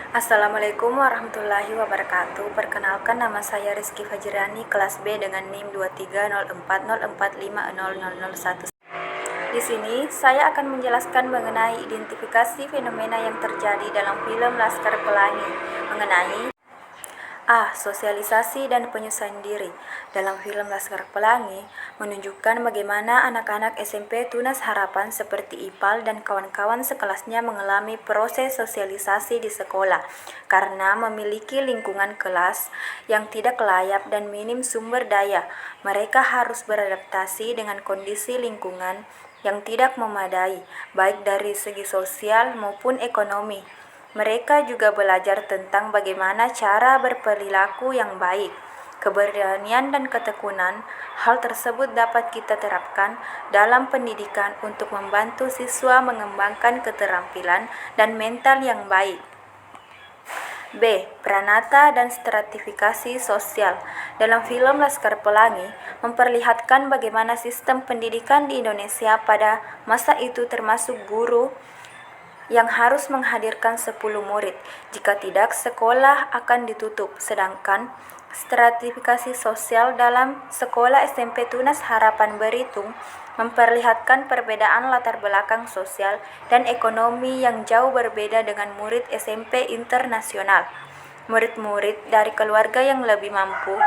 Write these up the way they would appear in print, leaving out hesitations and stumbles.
Assalamualaikum warahmatullahi wabarakatuh. Perkenalkan, nama saya Rizky Fajriani, kelas B dengan NIM 230404500001. Di sini saya akan menjelaskan mengenai identifikasi fenomena yang terjadi dalam film Laskar Pelangi mengenai sosialisasi dan penyesuaian diri. Dalam film Laskar Pelangi menunjukkan bagaimana anak-anak SMP Tunas Harapan seperti Ipal dan kawan-kawan sekelasnya mengalami proses sosialisasi di sekolah karena memiliki lingkungan kelas yang tidak layak dan minim sumber daya. Mereka harus beradaptasi dengan kondisi lingkungan yang tidak memadai, baik dari segi sosial maupun ekonomi. Mereka juga belajar tentang bagaimana cara berperilaku yang baik, keberanian dan ketekunan. Hal tersebut dapat kita terapkan dalam pendidikan untuk membantu siswa mengembangkan keterampilan dan mental yang baik. B. Pranata dan stratifikasi sosial. Dalam film Laskar Pelangi memperlihatkan bagaimana sistem pendidikan di Indonesia pada masa itu, termasuk guru yang harus menghadirkan 10 murid. Jika tidak, sekolah akan ditutup. Sedangkan stratifikasi sosial dalam sekolah SMP Tunas Harapan Belitung memperlihatkan perbedaan latar belakang sosial dan ekonomi yang jauh berbeda dengan murid SMP internasional. Murid-murid dari keluarga yang lebih mampu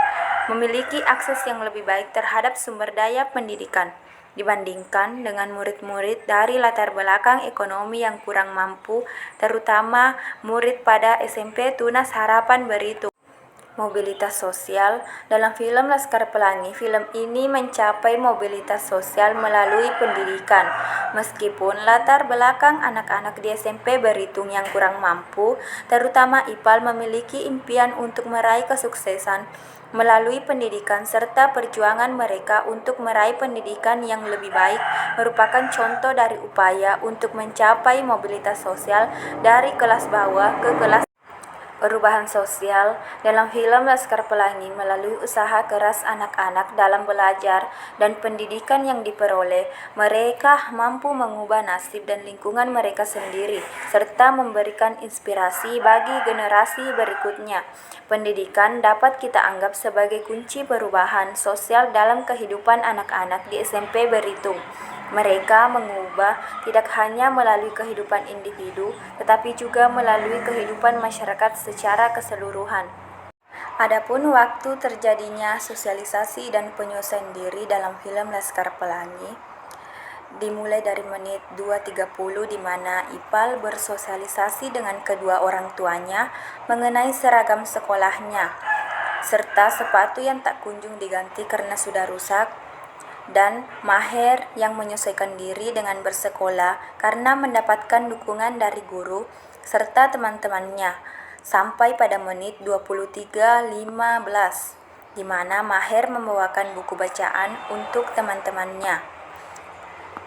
memiliki akses yang lebih baik terhadap sumber daya pendidikan dibandingkan dengan murid-murid dari latar belakang ekonomi yang kurang mampu, terutama murid pada SMP Tunas Harapan Belitung. Mobilitas sosial. Dalam film Laskar Pelangi, film ini mencapai mobilitas sosial melalui pendidikan. Meskipun latar belakang anak-anak di SMP Belitung yang kurang mampu, terutama Ipal, memiliki impian untuk meraih kesuksesan melalui pendidikan serta perjuangan mereka untuk meraih pendidikan yang lebih baik merupakan contoh dari upaya untuk mencapai mobilitas sosial dari kelas bawah ke kelas. Perubahan sosial. Dalam film Laskar Pelangi, melalui usaha keras anak-anak dalam belajar dan pendidikan yang diperoleh, mereka mampu mengubah nasib dan lingkungan mereka sendiri, serta memberikan inspirasi bagi generasi berikutnya. Pendidikan dapat kita anggap sebagai kunci perubahan sosial dalam kehidupan anak-anak di SMP Belitung. Mereka mengubah tidak hanya melalui kehidupan individu, tetapi juga melalui kehidupan masyarakat secara keseluruhan. Adapun waktu terjadinya sosialisasi dan penyesuaian diri dalam film Laskar Pelangi dimulai dari menit 2.30 di mana Ipal bersosialisasi dengan kedua orang tuanya mengenai seragam sekolahnya serta sepatu yang tak kunjung diganti karena sudah rusak, dan Maher yang menyesuaikan diri dengan bersekolah karena mendapatkan dukungan dari guru serta teman-temannya, sampai pada menit 23.15 di mana Maher membawakan buku bacaan untuk teman-temannya.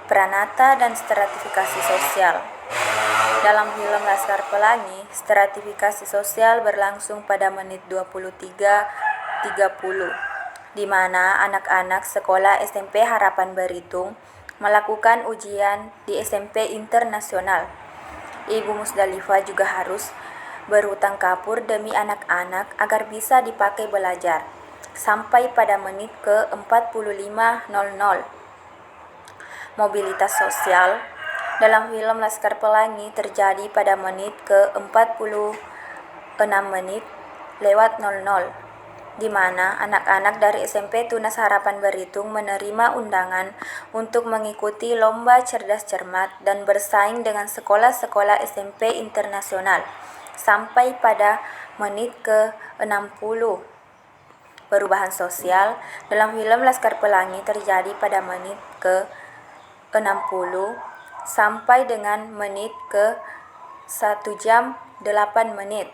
Pranata dan stratifikasi sosial. Dalam film Laskar Pelangi, stratifikasi sosial berlangsung pada menit 23.30 di mana anak-anak sekolah SMP Harapan Belitung melakukan ujian di SMP Internasional. Ibu Musdalifah juga harus berhutang kapur demi anak-anak agar bisa dipakai belajar, sampai pada menit ke-45.00. Mobilitas sosial. Dalam film Laskar Pelangi terjadi pada menit ke-46 di mana anak-anak dari SMP Tunas Harapan Belitung menerima undangan untuk mengikuti lomba cerdas cermat dan bersaing dengan sekolah-sekolah SMP internasional, sampai pada menit ke-60. Perubahan sosial. Dalam film Laskar Pelangi terjadi pada menit ke-60 sampai dengan menit ke-1 jam 8 menit.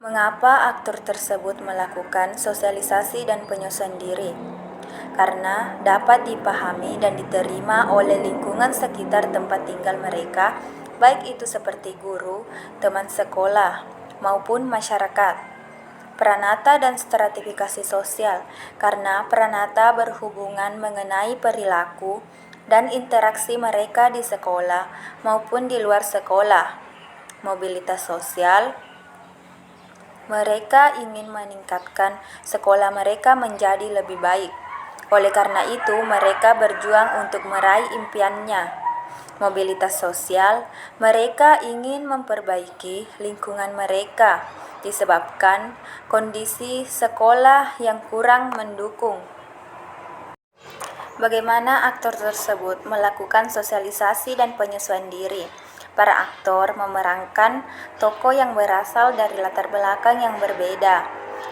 Mengapa aktor tersebut melakukan sosialisasi dan penyesuaian diri? Karena dapat dipahami dan diterima oleh lingkungan sekitar tempat tinggal mereka, baik itu seperti guru, teman sekolah, maupun masyarakat. Pranata dan stratifikasi sosial. Karena pranata berhubungan mengenai perilaku dan interaksi mereka di sekolah maupun di luar sekolah. Mobilitas sosial. Mereka ingin meningkatkan sekolah mereka menjadi lebih baik. Oleh karena itu, mereka berjuang untuk meraih impiannya. Mobilitas sosial, mereka ingin memperbaiki lingkungan mereka disebabkan kondisi sekolah yang kurang mendukung. Bagaimana aktor tersebut melakukan sosialisasi dan penyesuaian diri? Para aktor memerankan tokoh yang berasal dari latar belakang yang berbeda.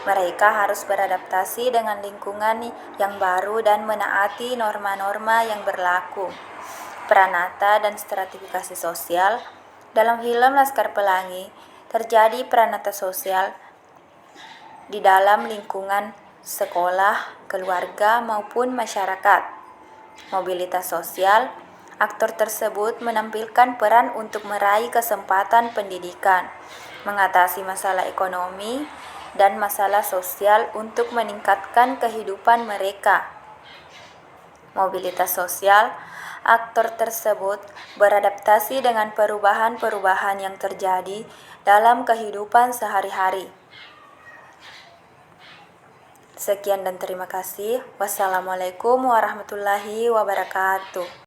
Mereka harus beradaptasi dengan lingkungan yang baru dan menaati norma-norma yang berlaku. Peranata dan stratifikasi sosial. Dalam film Laskar Pelangi, terjadi peranata sosial di dalam lingkungan sekolah, keluarga, maupun masyarakat. Mobilitas sosial, aktor tersebut menampilkan peran untuk meraih kesempatan pendidikan, mengatasi masalah ekonomi, dan masalah sosial untuk meningkatkan kehidupan mereka. Mobilitas sosial, aktor tersebut beradaptasi dengan perubahan-perubahan yang terjadi dalam kehidupan sehari-hari. Sekian dan terima kasih. Wassalamualaikum warahmatullahi wabarakatuh.